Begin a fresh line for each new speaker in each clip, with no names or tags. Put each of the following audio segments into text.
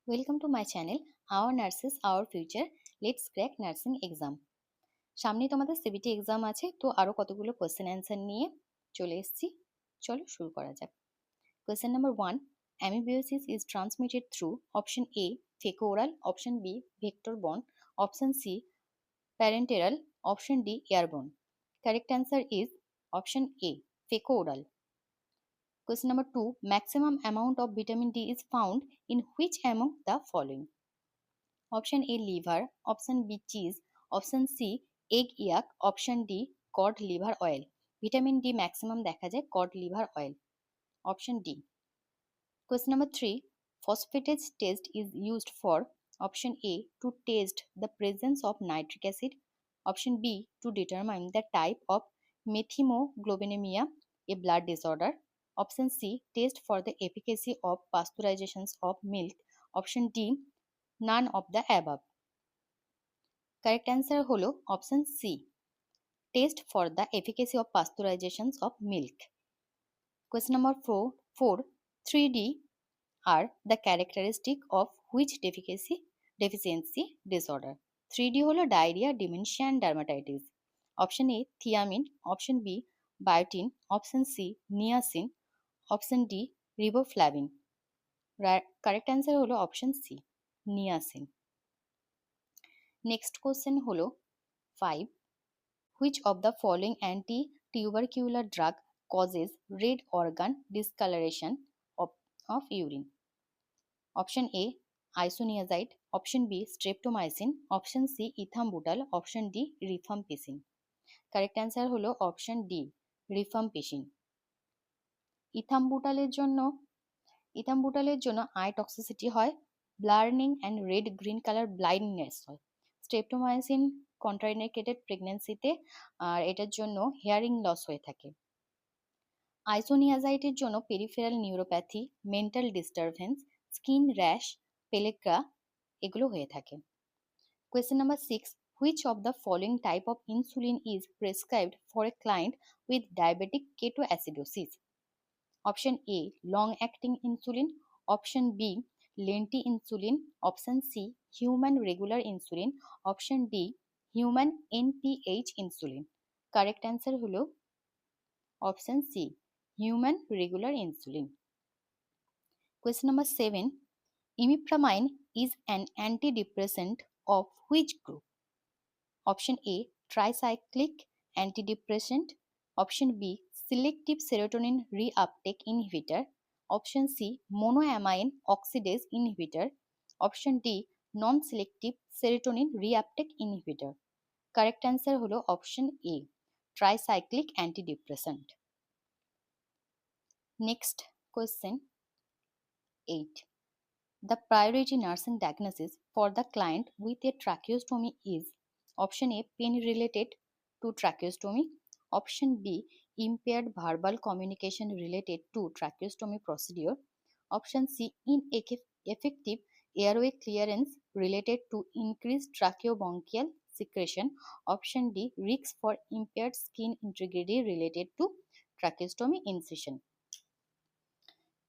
Welcome to my channel hour nurses our future let's crack nursing exam. সামনে তোমাদের CBT exam আছে, তো আরও কতগুলো কোয়েশ্চেন অ্যান্সার নিয়ে চলে এসেছি। চলো শুরু করা যাক। Question number 1, amoebiasis is transmitted through option A faeco oral, option B vector borne, option C parenteral, option D airborne. Correct answer is option A faeco oral. Question number 2, maximum amount of vitamin D is found in which among the following? Option A liver, option B cheese, option C egg yolk, option D cod liver oil. Vitamin D maximum দেখা যায় cod liver oil. Option D. Question number 3, phosphatase test is used for option A to test the presence of nitric acid, option B to determine the type of methemoglobinemia, a blood disorder, option C test for the efficacy of pasteurizations of milk, option D none of the above. Correct answer হলো option C test for the efficacy of pasteurisations of milk. Question number 4, 3D আর the characteristic of which deficiency disorder. 3D হলো diarrhoea, dementia and dermatitis. Option A thiamine, option B biotin, option C niacin, option D riboflavin. Correct answer হলো option C niacin. Next question হলো 5, which of the following anti-tubercular drug causes red organ discoloration of urine? Option A isoniazid, option B streptomycin, option C ethambutol, option D rifampicin. Correct answer হলো option D rifampicin. ইথাম্বুটালের জন্য eye toxicity হয়, blurring and red green colour blindness হয়। Streptomycin contraindicated প্রেগনেন্সিতে, আর এটার জন্য hearing loss হয়ে থাকে। আইসোনিয়াজাইটের জন্য peripheral neuropathy, mental disturbance, skin rash, pellagra এগুলো হয়ে থাকে। Question number 6, which of the following type of insulin is prescribed for a client with diabetic ketoacidosis? Option A long acting insulin, option B lenti insulin, option C human regular insulin, option D human NPH insulin. Correct answer হলো option C human regular insulin. Question number 7, imipramine is an antidepressant of which group? Option A tricyclic antidepressant, option B selective serotonin reuptake inhibitor, option C monoamine oxidase inhibitor, option D non-selective serotonin reuptake inhibitor. Correct answer হলো option A tricyclic antidepressant. Next question 8, the priority nursing diagnosis for the client with a tracheostomy is option A pain related to tracheostomy, option B impaired verbal communication related to tracheostomy procedure, option C ineffective airway clearance related to increased tracheobronchial secretion, option D risks for impaired skin integrity related to tracheostomy incision.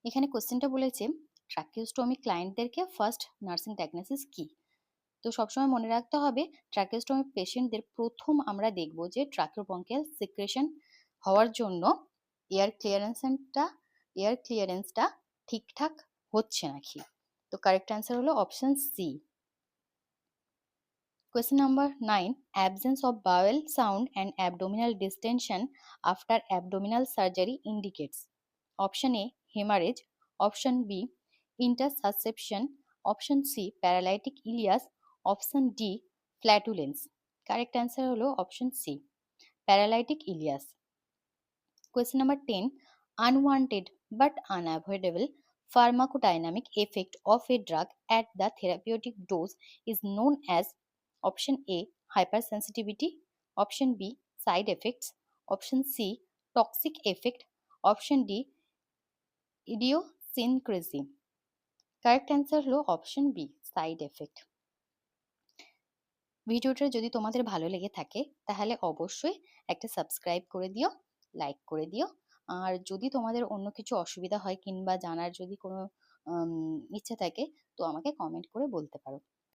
এখানে কোশ্চেনটা বলেছে ট্রাকিওস্টমি ক্লায়েন্টদেরকে first nursing diagnosis কি। তো সবসময় মনে রাখতে হবে ট্রাকিওস্টমি পেশেন্টদের প্রথম আমরা দেখব যে ট্রাকিওব্রঙ্কিয়াল সিক্রেশন হওয়ার জন্য এয়ার ক্লিয়ারেন্সটা ঠিকঠাক হচ্ছে নাকি। তো কারেক্ট অ্যান্সার হলো option C. Question number 9, absence of bowel sound and abdominal distension after abdominal surgery indicates option A hemorrhage, option B intersusception, option C paralytic ileus, option D flatulence. Correct answer হলো option C paralytic ileus. Question number 10, unwanted but unavoidable pharmacodynamic effect of a drug at the therapeutic dose is known as option A hypersensitivity, option B side effects, option C toxic effect, option D idiosyncrasy. Correct answer হলো option B side effect. ভিডিওটা যদি তোমাদের ভালো লেগে থাকে তাহলে অবশ্যই একটা সাবস্ক্রাইব করে দিও, লাইক করে দিও। আর যদি তোমাদের অন্য কিছু অসুবিধা হয় কিংবা জানার যদি কোনো ইচ্ছে থাকে তো আমাকে কমেন্ট করে বলতে পারো।